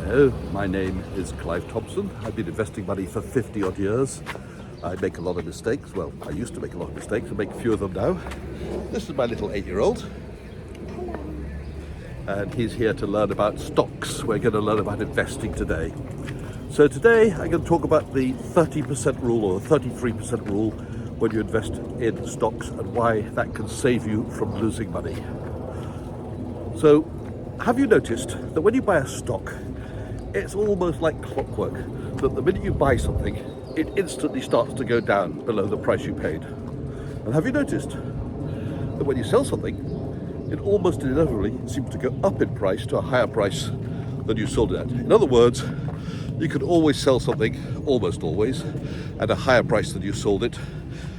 Hello, my name is Clive Thompson. I've been investing money for 50 odd years. I make a lot of mistakes. Well, I used to make a lot of mistakes. I make a few of them now. This is my little 8-year-old. And he's here to learn about stocks. We're going to learn about investing today. So today I'm going to talk about the 30% rule or the 33% rule when you invest in stocks and why that can save you from losing money. So have you noticed that when you buy a stock, it's almost like clockwork, that the minute you buy something, it instantly starts to go down below the price you paid? And have you noticed that when you sell something, it almost inevitably seems to go up in price to a higher price than you sold it at? In other words, you can always sell something, almost always, at a higher price than you sold it,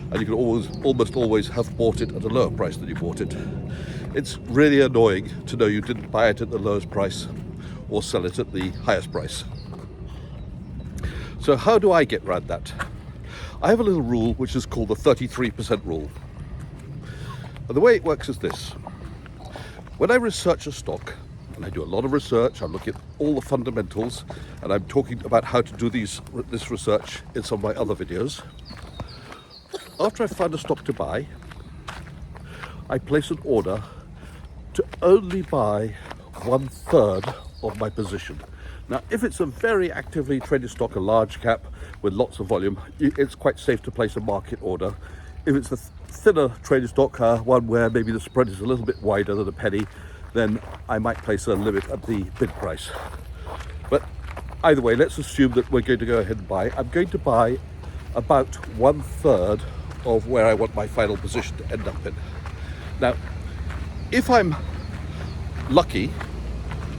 and you can almost always have bought it at a lower price than you bought it. It's really annoying to know you didn't buy it at the lowest price or sell it at the highest price. So how do I get around that? I have a little rule which is called the 33% rule. And the way it works is this. When I research a stock, and I do a lot of research, I'm looking at all the fundamentals, and I'm talking about how to do this research in some of my other videos. After I've found a stock to buy, I place an order to only buy 1/3 of my position. Now, if it's a very actively traded stock, a large cap with lots of volume, it's quite safe to place a market order. If it's a thinner traded stock, one where maybe the spread is a little bit wider than a penny, then I might place a limit at the bid price. But either way, let's assume that we're going to go ahead and buy. I'm going to buy about 1/3 of where I want my final position to end up in. Now, if I'm lucky,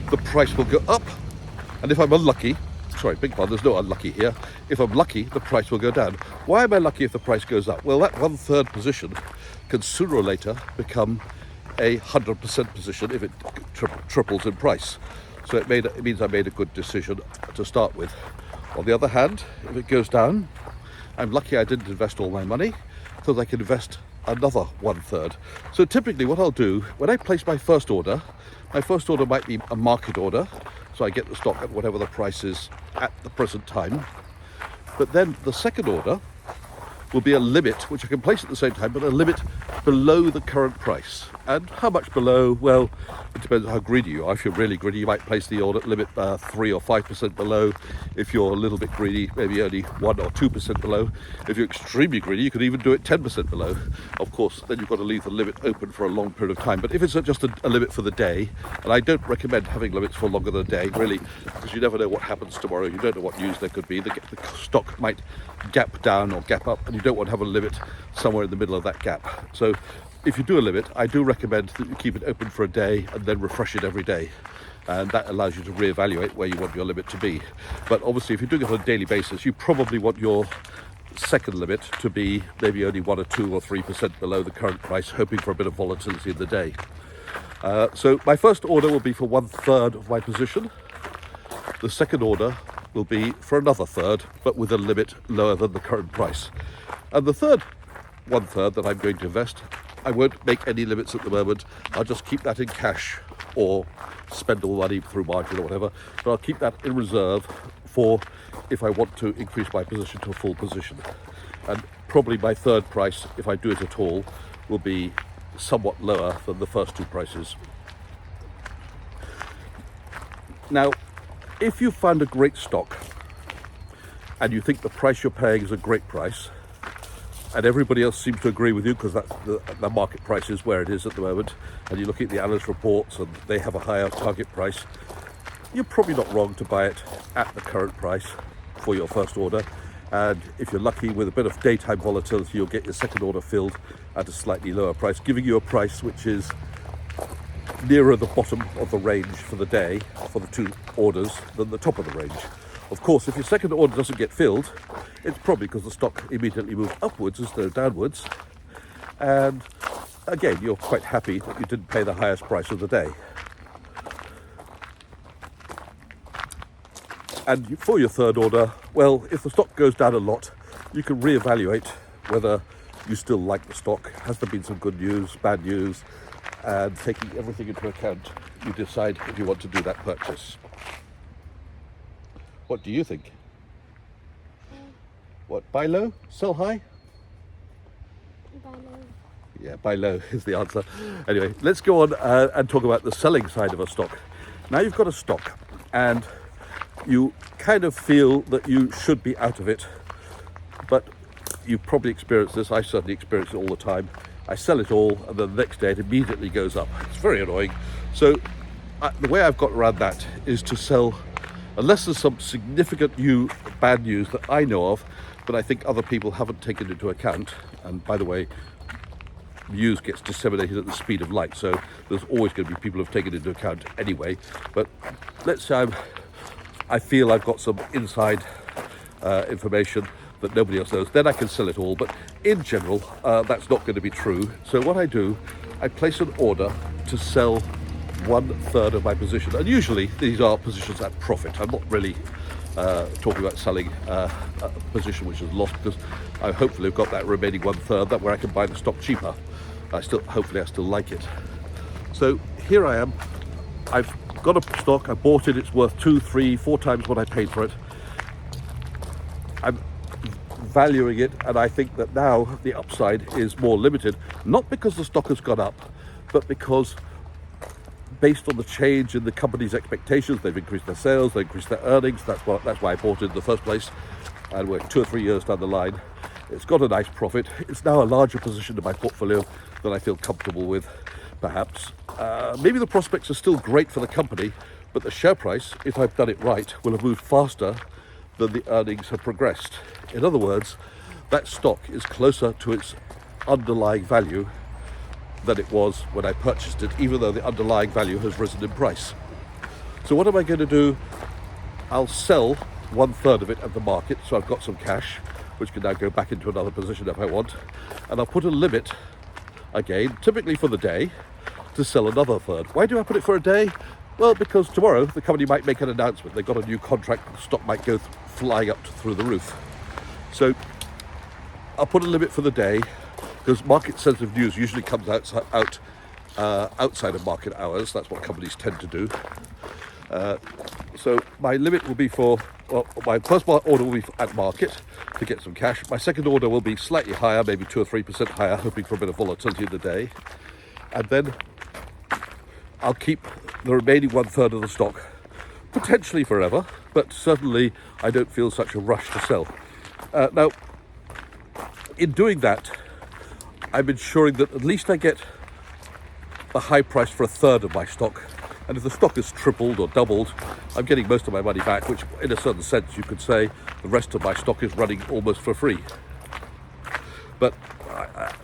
the price will go up, and if I'm unlucky, sorry, big pardon, there's no unlucky here. If I'm lucky, the price will go down. Why am I lucky if the price goes up? Well, that 1/3 position can sooner or later become a 100% position if it triples in price. So it means I made a good decision to start with. On the other hand, if it goes down, I'm lucky I didn't invest all my money, because I can invest another 1/3. So typically what I'll do, when I place my first order might be a market order, so I get the stock at whatever the price is at the present time. But then the second order will be a limit, which I can place at the same time, but a limit below the current price. And how much below? Well, it depends on how greedy you are. If you're really greedy, you might place the order limit 3 or 5% below. If you're a little bit greedy, maybe only 1 or 2% below. If you're extremely greedy, you could even do it 10% below. Of course, then you've got to leave the limit open for a long period of time. But if it's just a limit for the day, and I don't recommend having limits for longer than a day, really, because you never know what happens tomorrow. You don't know what news there could be. The stock might gap down or gap up, and you don't want to have a limit somewhere in the middle of that gap. So if you do a limit, I do recommend that you keep it open for a day and then refresh it every day. And that allows you to reevaluate where you want your limit to be. But obviously, if you're doing it on a daily basis, you probably want your second limit to be maybe only 1 or 2 or 3% below the current price, hoping for a bit of volatility in the day. So my first order will be for 1/3 of my position. The second order will be for another third, but with a limit lower than the current price. And the third 1/3 that I'm going to invest, I won't make any limits at the moment. I'll just keep that in cash or spend all the money through margin or whatever. But I'll keep that in reserve for if I want to increase my position to a full position. And probably my third price, if I do it at all, will be somewhat lower than the first two prices. Now, if you found a great stock and you think the price you're paying is a great price, and everybody else seems to agree with you because that's the market price is where it is at the moment, and you look at the analyst reports and they have a higher target price, you're probably not wrong to buy it at the current price for your first order. And if you're lucky, with a bit of daytime volatility, you'll get your second order filled at a slightly lower price, giving you a price which is nearer the bottom of the range for the day for the two orders than the top of the range. Of course, if your second order doesn't get filled, it's probably because the stock immediately moved upwards instead of downwards. And again, you're quite happy that you didn't pay the highest price of the day. And for your third order, well, if the stock goes down a lot, you can reevaluate whether you still like the stock. Has there been some good news, bad news? And taking everything into account, you decide if you want to do that purchase. What do you think? What, buy low, sell high? Buy low. Yeah, buy low is the answer. Anyway, let's go on and talk about the selling side of a stock. Now you've got a stock and you kind of feel that you should be out of it, but you've probably experienced this. I certainly experience it all the time. I sell it all and then the next day it immediately goes up. It's very annoying. So the way I've got around that is to sell, unless there's some significant new bad news that I know of, but I think other people haven't taken into account. And by the way, news gets disseminated at the speed of light, so there's always going to be people who've taken it into account anyway. But let's say I feel I've got some inside information that nobody else knows, then I can sell it all. But in general, that's not going to be true. So what I do, I place an order to sell 1/3 of my position, and usually these are positions at profit. I'm not really talking about selling a position which is lost, because I hopefully have got that remaining 1/3, that where I can buy the stock cheaper. Hopefully I still like it. So here I am. I've got a stock. I bought it. It's worth 2, 3, 4 times what I paid for it. I'm valuing it, and I think that now the upside is more limited, not because the stock has gone up, but because based on the change in the company's expectations, they've increased their sales, they've increased their earnings. That's why I bought it in the first place. And we're 2 or 3 years down the line. It's got a nice profit. It's now a larger position in my portfolio than I feel comfortable with, perhaps. Maybe the prospects are still great for the company, but the share price, if I've done it right, will have moved faster than the earnings have progressed. In other words, that stock is closer to its underlying value than it was when I purchased it, even though the underlying value has risen in price. So what am I going to do? I'll sell 1/3 of it at the market, so I've got some cash, which can now go back into another position if I want. And I'll put a limit, again, typically for the day, to sell another third. Why do I put it for a day? Well, because tomorrow the company might make an announcement. They've got a new contract, the stock might go flying up through the roof. So I'll put a limit for the day, because market sensitive news usually comes outside of market hours. That's what companies tend to do. So my limit will be my first order will be at market to get some cash. My second order will be slightly higher, maybe 2 or 3% higher, hoping for a bit of volatility in the day. And then I'll keep the remaining 1/3 of the stock, potentially forever, but certainly I don't feel such a rush to sell. Now, in doing that, I'm ensuring that at least I get the high price for 1/3 of my stock. And if the stock has tripled or doubled, I'm getting most of my money back, which in a certain sense you could say the rest of my stock is running almost for free. But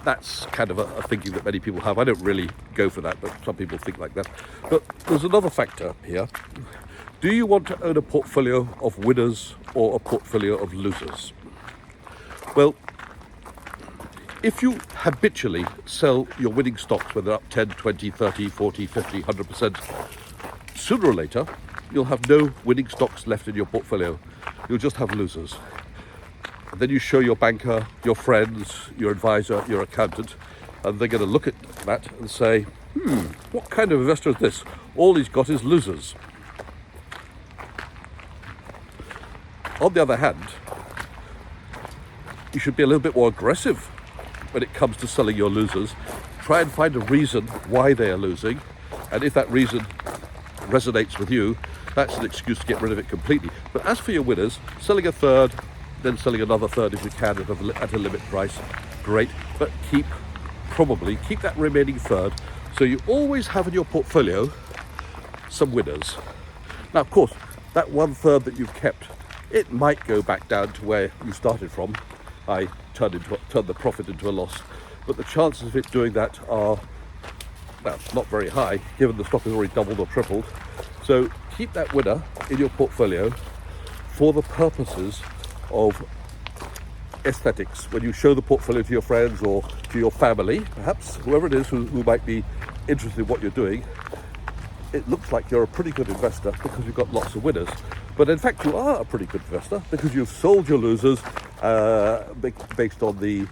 that's kind of a thinking that many people have. I don't really go for that, but some people think like that. But there's another factor here. Do you want to own a portfolio of winners or a portfolio of losers? Well, if you habitually sell your winning stocks, when they're up 10, 20, 30, 40, 50, 100%, sooner or later, you'll have no winning stocks left in your portfolio. You'll just have losers. And then you show your banker, your friends, your advisor, your accountant, and they're going to look at that and say, what kind of investor is this? All he's got is losers. On the other hand, you should be a little bit more aggressive when it comes to selling your losers. Try and find a reason why they are losing, and if that reason resonates with you, that's an excuse to get rid of it completely. But as for your winners, selling 1/3, then selling another 1/3 if you can at a limit price, great. But keep that remaining 1/3, so you always have in your portfolio some winners. Now, of course, that 1/3 that you've kept, it might go back down to where you started from. I turned the profit into a loss, but the chances of it doing that are, well, not very high, given the stock has already doubled or tripled. So keep that winner in your portfolio for the purposes of aesthetics. When you show the portfolio to your friends or to your family, perhaps, whoever it is who might be interested in what you're doing, it looks like you're a pretty good investor because you've got lots of winners. But in fact, you are a pretty good investor because you've sold your losers based on the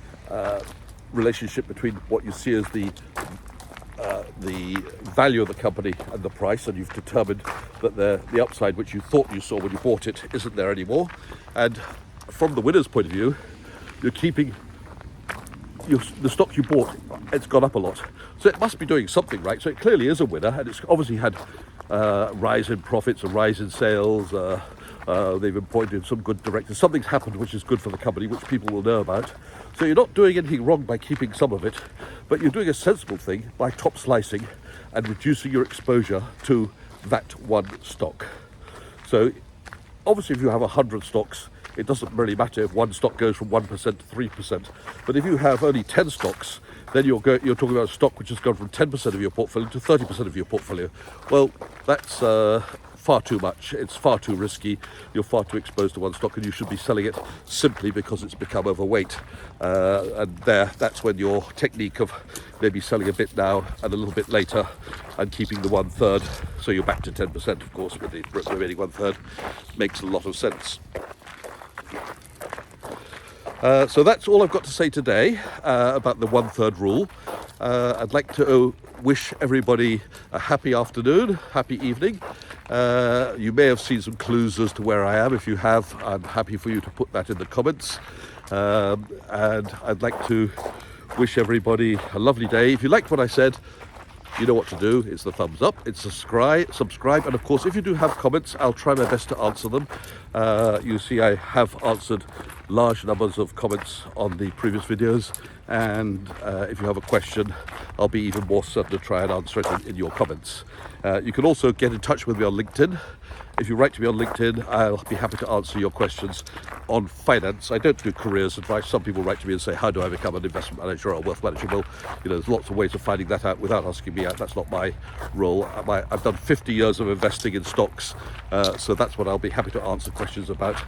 relationship between what you see as the the value of the company and the price, and you've determined that the upside which you thought you saw when you bought it isn't there anymore. And from the winner's point of view, you're keeping the stock you bought, it's gone up a lot. So it must be doing something right. So it clearly is a winner, and it's obviously had rise in profits, a rise in sales. They've appointed some good directors. Something's happened which is good for the company, which people will know about. So you're not doing anything wrong by keeping some of it, but you're doing a sensible thing by top slicing and reducing your exposure to that one stock. So obviously if you have 100 stocks, it doesn't really matter if one stock goes from 1% to 3%. But if you have only 10 stocks, then you're talking about a stock which has gone from 10% of your portfolio to 30% of your portfolio. Well, that's far too much. It's far too risky. You're far too exposed to one stock, and you should be selling it simply because it's become overweight. And that's when your technique of maybe selling a bit now and a little bit later and keeping the 1/3, so you're back to 10%, of course, with the remaining 1/3, makes a lot of sense. So that's all I've got to say today about the 1/3 rule. I'd like to wish everybody a happy afternoon, happy evening. You may have seen some clues as to where I am. If you have, I'm happy for you to put that in the comments. And I'd like to wish everybody a lovely day. If you liked what I said, you know what to do. It's the thumbs up, it's subscribe, and of course if you do have comments, I'll try my best to answer them. You see, I have answered large numbers of comments on the previous videos, and if you have a question, I'll be even more certain to try and answer it in your comments. You can also get in touch with me on LinkedIn. If you write to me on LinkedIn, I'll be happy to answer your questions on finance. I don't do careers advice. Some people write to me and say, how do I become an investment manager or a wealth manager? Well, there's lots of ways of finding that out without asking me out. That's not my role. I've done 50 years of investing in stocks, so that's what I'll be happy to answer questions about.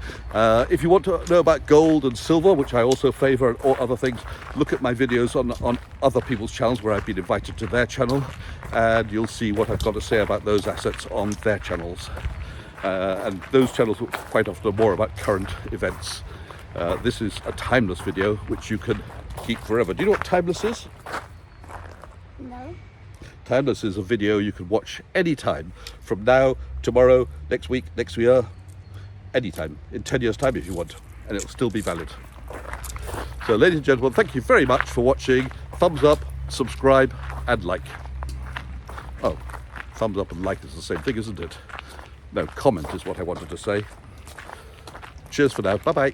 If you want to know about gold and silver, which I also favour, or other things, look at my videos on other people's channels where I've been invited to their channel, and you'll see what I've got to say about those assets on their channels. And those channels quite often are more about current events. This is a timeless video which you can keep forever. Do you know what timeless is? No. Timeless is a video you can watch anytime, from now, tomorrow, next week, next year, anytime, in 10 years time if you want, and it'll still be valid. So ladies and gentlemen, thank you very much for watching. Thumbs up, subscribe and like. Oh, thumbs up and like is the same thing, isn't it? No, comment is what I wanted to say. Cheers for now. Bye-bye.